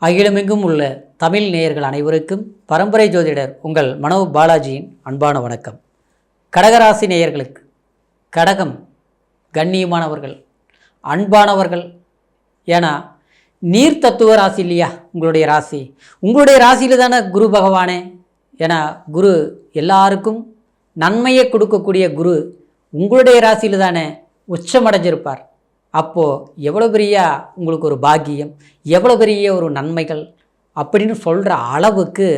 அகிலமெங்கும் உள்ள தமிழ் நேயர்கள் அனைவருக்கும் பரம்பரை ஜோதிடர் உங்கள் மனோ பாலாஜியின் அன்பான வணக்கம். கடகராசி நேயர்களுக்கு கடகம் கண்ணியமானவர்கள், அன்பானவர்கள். ஏன்னா நீர் தத்துவ ராசி இல்லையா உங்களுடைய ராசி. உங்களுடைய ராசியில் தானே குரு பகவானே. ஏன்னா குரு எல்லாருக்கும் நன்மையை கொடுக்கக்கூடிய குரு உங்களுடைய ராசியில் தானே உச்சமடைஞ்சிருப்பார். அப்போது எவ்வளோ பெரிய உங்களுக்கு ஒரு பாக்கியம், எவ்வளோ பெரிய ஒரு நன்மைகள் அப்படின்னு சொல்கிற அளவுக்கு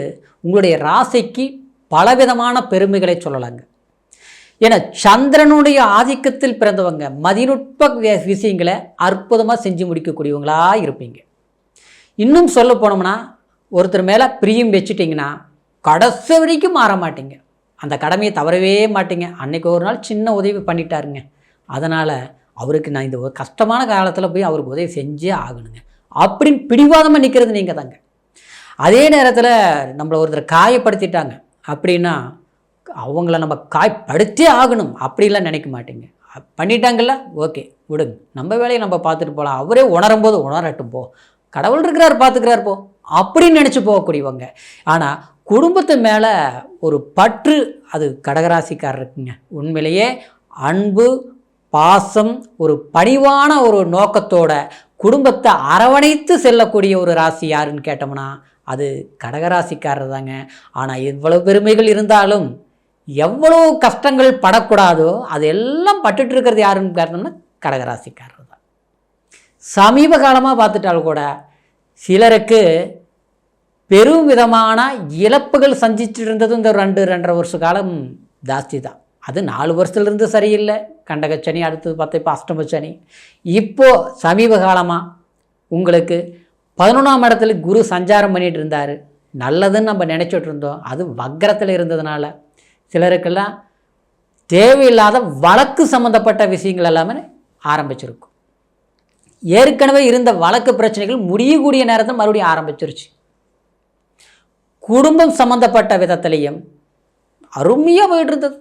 உங்களுடைய ராசிக்கு பலவிதமான பெருமைகளை சொல்லலாங்க. ஏன்னா சந்திரனுடைய ஆதிக்கத்தில் பிறந்தவங்க மதிநுட்ப விஷயங்களை அற்புதமாக செஞ்சு முடிக்கக்கூடியவங்களாக இருப்பீங்க. இன்னும் சொல்ல போனோம்னா ஒருத்தர் மேலே பிரியம் வச்சுட்டிங்கன்னா கடைசி வரைக்கும் மாற மாட்டீங்க. அந்த கடமையை தவறவே மாட்டீங்க. அன்றைக்கி ஒரு நாள் சின்ன உதவி பண்ணிட்டாருங்க, அதனால் அவருக்கு நான் இந்த ஒரு கஷ்டமான காலத்தில் போய் அவருக்கு உதவி செஞ்சே ஆகணுங்க அப்படின்னு பிடிவாதமாக நிற்கிறது நீங்கள் தாங்க. அதே நேரத்தில் நம்மளை ஒருத்தர் காயப்படுத்திட்டாங்க அப்படின்னா அவங்கள நம்ம காயப்படுத்தே ஆகணும் அப்படிலாம் நினைக்க மாட்டீங்க. பண்ணிட்டாங்கல்ல, ஓகே விடுங்க, நம்ம வேலையை நம்ம பார்த்துட்டு போகலாம், அவரே உணரும் போது உணரட்டும் போ, கடவுள் இருக்கிறார் பார்த்துக்கிறார் போ அப்படின்னு நினச்சி போகக்கூடியவங்க. ஆனால் குடும்பத்து மேலே ஒரு பற்று அது கடகராசிக்காரருக்குங்க. உண்மையிலேயே அன்பு, பாசம், ஒரு பணிவான ஒரு நோக்கத்தோட குடும்பத்தை அரவணைத்து செல்லக்கூடிய ஒரு ராசி யாருன்னு கேட்டோம்னா அது கடகராசிக்காரர் தாங்க. ஆனால் எவ்வளோ பெருமைகள் இருந்தாலும் எவ்வளோ கஷ்டங்கள் படக்கூடாதோ அது எல்லாம் பட்டுட்டு இருக்கிறது யாருன்னு கேட்டோம்னா கடகராசிக்காரர் தான். சமீப காலமாக பார்த்துட்டாலும் கூட சிலருக்கு பெரும் விதமான இழப்புகள் சந்திச்சுட்டு இருந்தது இந்த 2-2.5 வருஷ காலம் ஜாஸ்தி தான். அது 4 வருஷத்துலேருந்து சரியில்லை. கண்டகச்சனி, அடுத்தது பார்த்தா இப்போ அஷ்டமச்சனி. இப்போது சமீப காலமாக உங்களுக்கு 11ஆம் இடத்துல குரு சஞ்சாரம் பண்ணிகிட்டு இருந்தார். நல்லதுன்னு நம்ம நினச்சிட்டு இருந்தோம். அது வக்ரத்தில் இருந்ததுனால சிலருக்கெல்லாம் தேவையில்லாத வழக்கு சம்மந்தப்பட்ட விஷயங்கள் எல்லாமே ஆரம்பிச்சிருக்கும். ஏற்கனவே இருந்த வழக்கு பிரச்சனைகள் முடியக்கூடிய நேரத்தில் மறுபடியும் ஆரம்பிச்சிருச்சு. குடும்பம் சம்மந்தப்பட்ட விதத்திலையும் அருமையாக போயிட்டு இருந்தது.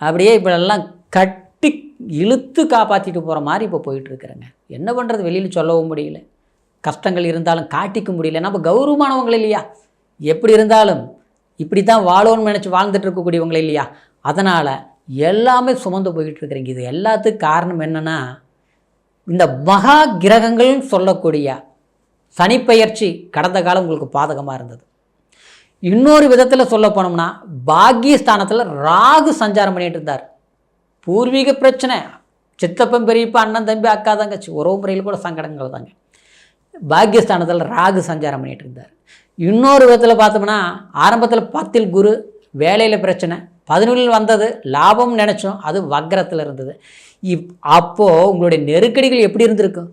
அப்படியே இப்படியெல்லாம் கட்டி இழுத்து காப்பாற்றிட்டு போகிற மாதிரி இப்போ போயிட்டுருக்குறேங்க. என்ன பண்ணுறது, வெளியில் சொல்லவும் முடியல. கஷ்டங்கள் இருந்தாலும் காட்டிக்க முடியல. நம்ம கௌரவமானவங்க இல்லையா, எப்படி இருந்தாலும் இப்படி தான் வாழணும்னு நினச்சி வாழ்ந்துட்டு இருக்கக்கூடியவங்க இல்லையா, அதனால் எல்லாமே சுமந்து போயிட்டுருக்குறீங்க. இது எல்லாத்துக்கும் காரணம் என்னென்னா இந்த மகா கிரகங்கள்னு சொல்லக்கூடிய சனிப்பெயர்ச்சி கடந்த காலம் உங்களுக்கு பாதகமாக இருந்தது. இன்னொரு விதத்தில் சொல்ல போனோம்னா பாக்கியஸ்தானத்தில் ராகு சஞ்சாரம் பண்ணிகிட்டு இருந்தார். பூர்வீக பிரச்சனை, சித்தப்பன், பெரியப்பா, அண்ணன், தம்பி, அக்கா, தங்கச்சி, உறவு முறையில் கூட சங்கடங்கள் தாங்க. பாக்கியஸ்தானத்தில் ராகு சஞ்சாரம் பண்ணிகிட்டு இருந்தார். இன்னொரு விதத்தில் பார்த்தோம்னா ஆரம்பத்தில் 10ல் குரு, வேலையில் பிரச்சனை, 11ல் வந்தது லாபம் நினச்சோம், அது வக்ரத்தில் இருந்தது. அப்போது உங்களுடைய நெருக்கடிகள் எப்படி இருந்திருக்கும்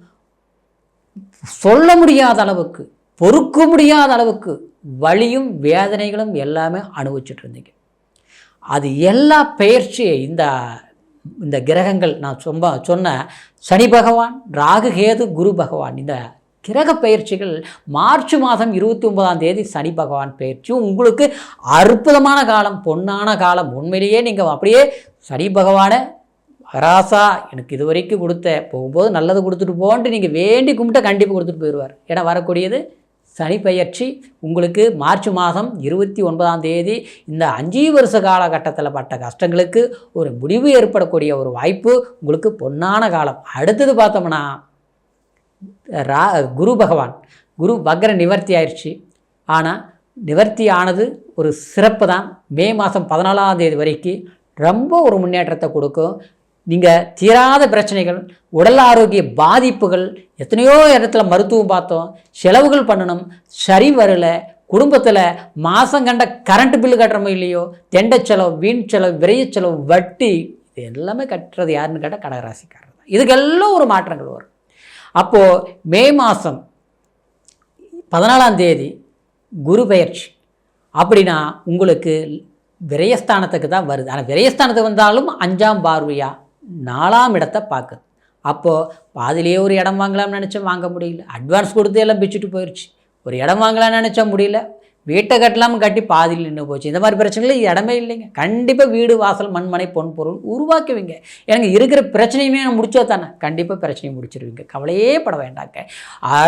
சொல்ல முடியாத அளவுக்கு, பொறுக்க முடியாத அளவுக்கு வலியும் வேதனைகளும் எல்லாமே அனுபவிச்சுட்டு இருந்தீங்க. அது எல்லா பெயர்ச்சியை இந்த கிரகங்கள் நான் சொன்ன சனி பகவான், ராகு, கேது, குரு பகவான், இந்த கிரக பயிற்சிகள் மார்ச் மாதம் 29ஆம் தேதி சனி பகவான் பயிற்சி உங்களுக்கு அற்புதமான காலம், பொன்னான காலம். உண்மையிலேயே நீங்கள் அப்படியே சனி பகவானை ராசா எனக்கு இது வரைக்கும் கொடுத்த, போகும்போது நல்லது கொடுத்துட்டு போன்ட்டு நீங்கள் வேண்டி கும்பிட்ட கண்டிப்பாக கொடுத்துட்டு போயிடுவார். ஏன்னா வரக்கூடியது சனி பயிற்சி உங்களுக்கு மார்ச் மாதம் 29ஆம் தேதி. இந்த 5 வருஷ காலகட்டத்தில் பட்ட கஷ்டங்களுக்கு ஒரு முடிவு ஏற்படக்கூடிய ஒரு வாய்ப்பு உங்களுக்கு பொன்னான காலம். அடுத்தது பார்த்தோம்னா குரு பகவான், குரு வக்ர நிவர்த்தி ஆயிடுச்சு. ஆனால் நிவர்த்தி ஆனது ஒரு சிறப்பு தான். மே மாதம் 14ஆம் தேதி வரைக்கும் ரொம்ப ஒரு முன்னேற்றத்தை கொடுக்கும். நீங்கள் தீராத பிரச்சனைகள், உடல் ஆரோக்கிய பாதிப்புகள், எத்தனையோ இடத்துல மருத்துவம் பார்த்தோம், செலவுகள் பண்ணணும், சரி வரல, குடும்பத்தில் மாதம் கண்ட கரண்ட் பில்லு கட்டுறமோ இல்லையோ, தெண்ட செலவு, வீண் செலவு, விரைய செலவு, வட்டி, இது எல்லாமே கட்டுறது யாருன்னு கேட்டால் கடகராசிக்காரர் தான். இதுக்கெல்லாம் ஒரு மாற்றங்கள் வரும். அப்போது மே மாதம் 14ஆம் தேதி குரு பெயர்ச்சி அப்படின்னா உங்களுக்கு விரயஸ்தானத்துக்கு தான் வருது. ஆனால் விரயஸ்தானத்துக்கு வந்தாலும் 5ஆம் பார்வையாக 4ஆம் இடத்தை பார்க்குது. அப்போது பாதிலேயே ஒரு இடம் வாங்கலாம்னு நினச்சா வாங்க முடியல, அட்வான்ஸ் கொடுத்து எல்லாம் பிச்சுட்டு போயிடுச்சு. ஒரு இடம் வாங்கலாம்னு நினச்சா முடியல, வீட்டை கட்டலாமல் கட்டி பாதியில் நின்று போச்சு. இந்த மாதிரி பிரச்சனைகள் இடமே இல்லைங்க. கண்டிப்பாக வீடு வாசல் மண்மனை பொன் பொருள் உருவாக்குவீங்க. எனக்கு இருக்கிற பிரச்சனையுமே நான் முடிச்சா தானே கண்டிப்பாக பிரச்சனையை முடிச்சிருவீங்க. கவலையே பட வேண்டாங்க.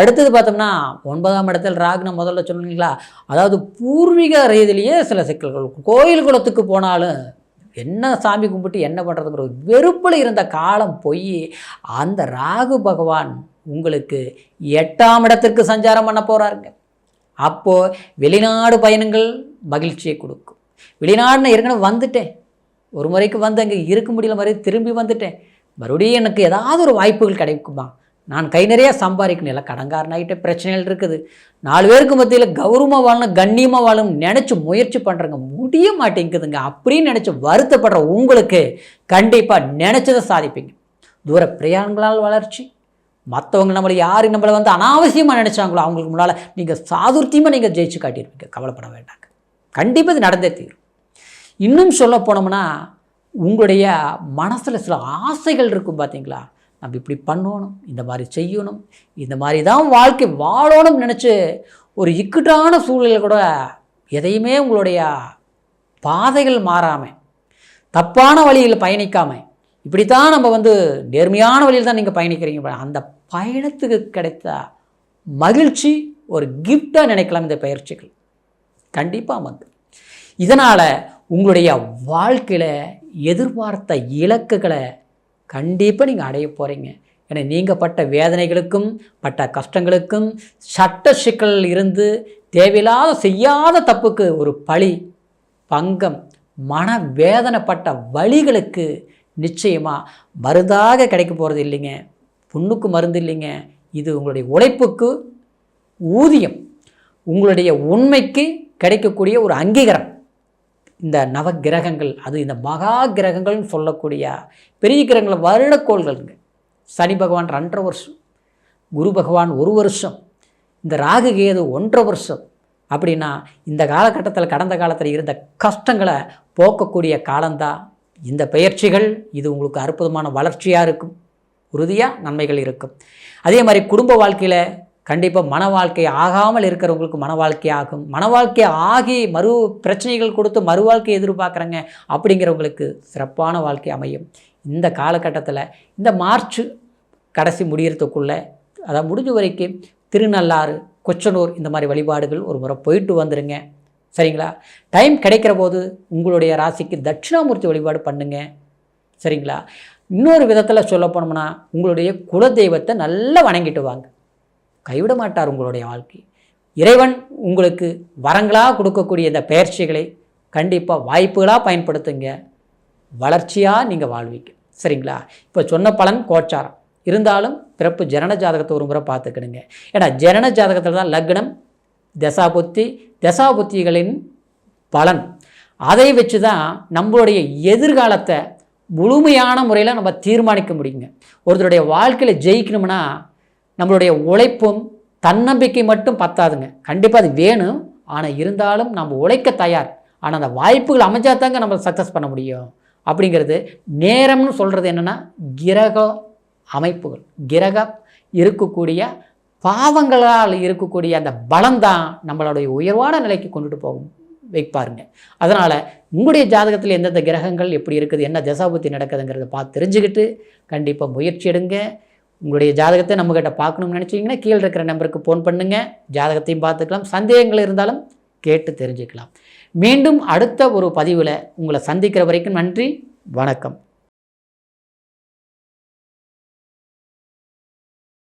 அடுத்தது பார்த்தோம்னா 9ஆம் இடத்தில் ராகு, நான் முதல்ல சொன்னீங்களா, அதாவது பூர்வீக ரீதியிலேயே சில சிக்கல்கள். கோயில் குளத்துக்கு போனாலும் என்ன சாமி கும்பிட்டு என்ன பண்ணுறதுங்கிற வெறுப்பில் இருந்த காலம் போய் அந்த ராகு பகவான் உங்களுக்கு 8ஆம் இடத்திற்கு சஞ்சாரம் பண்ண போகிறாருங்க. அப்போது வெளிநாடு பயணங்கள் மகிழ்ச்சியை கொடுக்கும். வெளிநாடு நான் ஏற்கனவே வந்துட்டேன், ஒரு முறைக்கு வந்து அங்கே இருக்க முடியல, மாதிரி திரும்பி வந்துட்டேன், மறுபடியும் எனக்கு ஏதாவது ஒரு வாய்ப்புகள் கிடைக்குமா, நான் கை நிறையா சம்பாதிக்கணும், இல்லை கடன்காரனாகிட்ட பிரச்சனைகள் இருக்குது, 4 பேருக்கு மத்தியில் கௌரவமாக வாழணும் கண்ணியமாக வாழணும் நினச்சி முயற்சி பண்ணுறங்க, முடிய மாட்டேங்குதுங்க அப்படின்னு நினச்சி வருத்தப்படுற உங்களுக்கு கண்டிப்பாக நினச்சதை சாதிப்பீங்க. தூர பிரயாணங்களால் வளர்ச்சி, மற்றவங்க நம்மளை வந்து அனாவசியமாக நினச்சாங்களோ அவங்களுக்கு முன்னால் நீங்கள் சாதுர்த்தியமாக நீங்கள் ஜெயிச்சு காட்டியிருப்பீங்க. கவலைப்பட வேண்டாங்க, கண்டிப்பாக இது நடந்தே தீரும். இன்னும் சொல்ல போனோம்னா உங்களுடைய மனசில் சில ஆசைகள் இருக்கும் பார்த்தீங்களா, நம்ம இப்படி பண்ணணும், இந்த மாதிரி செய்யணும், இந்த மாதிரி தான் வாழ்க்கை வாழணும்னு நினச்சி ஒரு இக்கட்டான சூழ்நிலையில் கூட எதையுமே உங்களுடைய பாதைகள் மாறாமல் தப்பான வழியில் பயணிக்காமல் இப்படித்தான் நம்ம வந்து நேர்மையான வழியில் தான் நீங்கள் பயணிக்கிறீங்க. அந்த பயணத்துக்கு கிடைத்த மகிழ்ச்சி ஒரு கிஃப்டாக நினைக்கலாம். இந்த பயிற்சிகள் கண்டிப்பாக வந்து இதனால் உங்களுடைய வாழ்க்கையில் எதிர்பார்த்த இலக்குகளை கண்டிப்பாக நீங்கள் அடைய போகிறீங்க. ஏன்னா நீங்கள் பட்ட வேதனைகளுக்கும் பட்ட கஷ்டங்களுக்கும் சட்ட சிக்கலில் இருந்து தேவையில்லாத செய்யாத தப்புக்கு ஒரு பழி பங்கம் மன வேதனைப்பட்ட வழிகளுக்கு நிச்சயமாக மருந்தாக கிடைக்க போகிறது இல்லைங்க, புண்ணுக்கு மருந்து இல்லைங்க. இது உங்களுடைய உழைப்புக்கு ஊதியம், உங்களுடைய உண்மைக்கு கிடைக்கக்கூடிய ஒரு அங்கீகாரம். இந்த நவகிரகங்கள், அது இந்த மகா கிரகங்கள்னு சொல்லக்கூடிய பெரிய கிரகங்களை வருடக்கோள்களுங்க. சனி பகவான் 2.5 வருஷம், குரு பகவான் 1 வருஷம், இந்த ராகு கேது 1.5 வருஷம். அப்படின்னா இந்த காலகட்டத்தில் கடந்த காலத்தில் இருந்த கஷ்டங்களை போக்கக்கூடிய காலம்தான் இந்த பயிற்சிகள். இது உங்களுக்கு அற்புதமான வளர்ச்சியாக இருக்கும், உறுதியாக நன்மைகள் இருக்கும். அதே மாதிரி குடும்ப வாழ்க்கையில் கண்டிப்பாக மன வாழ்க்கை ஆகாமல் இருக்கிறவங்களுக்கு மன வாழ்க்கை ஆகும். மன வாழ்க்கை ஆகி பிரச்சனைகள் கொடுத்து மறு வாழ்க்கையை எதிர்பார்க்குறாங்க அப்படிங்கிறவங்களுக்கு சிறப்பான வாழ்க்கை அமையும். இந்த காலகட்டத்தில் இந்த மார்ச் கடைசி முடிகிறதுக்குள்ளே, அதாவது முடிஞ்ச வரைக்கும் திருநள்ளாறு, கொச்சனூர் இந்த மாதிரி வழிபாடுகள் ஒரு முறை போயிட்டு வந்துடுங்க. சரிங்களா? டைம் கிடைக்கிற போது உங்களுடைய ராசிக்கு தட்சிணாமூர்த்தி வழிபாடு பண்ணுங்க. சரிங்களா? இன்னொரு விதத்தில் சொல்ல போனோம்னா உங்களுடைய குலதெய்வத்தை நல்லா வணங்கிட்டு வாங்க, கைவிட மாட்டார் உங்களுடைய வாழ்க்கை. இறைவன் உங்களுக்கு வரங்களாக கொடுக்கக்கூடிய இந்த பயிற்சிகளை கண்டிப்பாக வாய்ப்புகளாக பயன்படுத்துங்க, வளர்ச்சியாக நீங்கள் வாழ்வீங்க. சரிங்களா? இப்போ சொன்ன பலன் கோச்சாரம் இருந்தாலும் பிறப்பு ஜனன ஜாதகத்தை ஒரு முறை பார்த்துக்கிடுங்க. ஏன்னா ஜனன ஜாதகத்தில் தான் லக்னம், தசாபுத்திகளின் பலன், அதை வச்சு தான் நம்மளுடைய எதிர்காலத்தை முழுமையான முறையில் நம்ம தீர்மானிக்க முடியுங்க. ஒருத்தருடைய வாழ்க்கையில் ஜெயிக்கணும்னா நம்மளுடைய உழைப்பும் தன்னம்பிக்கை மட்டும் பத்தாதுங்க, கண்டிப்பாக அது வேணும். ஆனால் இருந்தாலும் நம்ம உழைக்க தயார், ஆனால் அந்த வாய்ப்புகள் அமைஞ்சாதாங்க நம்ம சக்ஸஸ் பண்ண முடியும். அப்படிங்கிறது நேரம்னு சொல்கிறது என்னென்னா கிரக அமைப்புகள், கிரகம் இருக்கக்கூடிய பாவங்களால் இருக்கக்கூடிய அந்த பலம்தான் நம்மளுடைய உயர்வான நிலைக்கு கொண்டுட்டு போகும் வைப்பாருங்க. அதனால் உங்களுடைய ஜாதகத்தில் எந்தெந்த கிரகங்கள் எப்படி இருக்குது, என்ன தசாபுத்தி நடக்குதுங்கிறத பார்த்து தெரிஞ்சுக்கிட்டு கண்டிப்பாக முயற்சி எடுங்க. உங்களுடைய ஜாதகத்தை நம்மக்கிட்ட பார்க்கணும்னு நினச்சிங்கன்னா கீழே இருக்கிற நம்பருக்கு ஃபோன் பண்ணுங்கள், ஜாதகத்தையும் பார்த்துக்கலாம். சந்தேகங்கள் இருந்தாலும் கேட்டு தெரிஞ்சுக்கலாம். மீண்டும் அடுத்த ஒரு பதிவில் உங்களை சந்திக்கிற வரைக்கும் நன்றி, வணக்கம்.